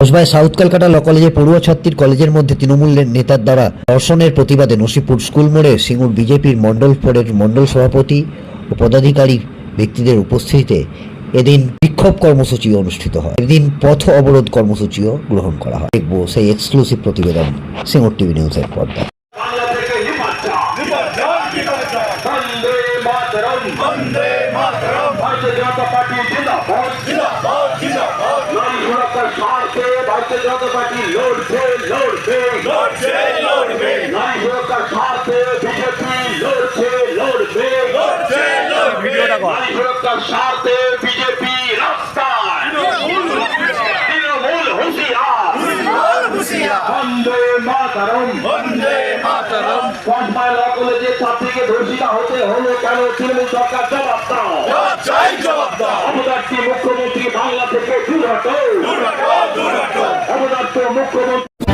কসবায় south Calcutta ল কলেজে পড়ুয়া ছাত্রীর কলেজের মধ্যে তৃণমূল নেতার দ্বারা ধর্ষণের প্রতিবাদে নসিপুর স্কুল মোড়ে সিঙ্গুর বিজেপির মণ্ডল ফোরের মণ্ডল সভাপতি ও পদাধিকারী ব্যক্তিদের উপস্থিতিতে এদিন বিক্ষোভ কর্মসূচি অনুষ্ঠিত হয়। এদিন পথ অবরোধ কর্মসূচিও গ্রহণ করা হয়। দেখব সেই এক্সক্লুসিভ প্রতিবেদন সিঙ্গুর টিভি নিউজের পর্দায়। भारतीय जनता पार्टी लड़ছে लड़বে लड़ছে लड़বে নারী সুরক্ষার স্বার্থে বিজেপি লড়ছে লড়বে লড়ছে লড়বে নারী সুরক্ষার স্বার্থে বিজেপি রাস্তায় তৃণমূল হুঁশিয়ার বন্দে মাতরম বন্দে মাতরম। কসবায় ল কলেজে ছাত্রীকে ধর্ষিত হতে হলো কেন? তৃণমূল সরকার জবাব দাও, চাই জবাব দাও। অপদার্থী মুখ্যমন্ত্রী বাংলা থেকে দূর হটো, দূর হটো, দূর হটো। অপদার্থ মুখ্যমন্ত্রী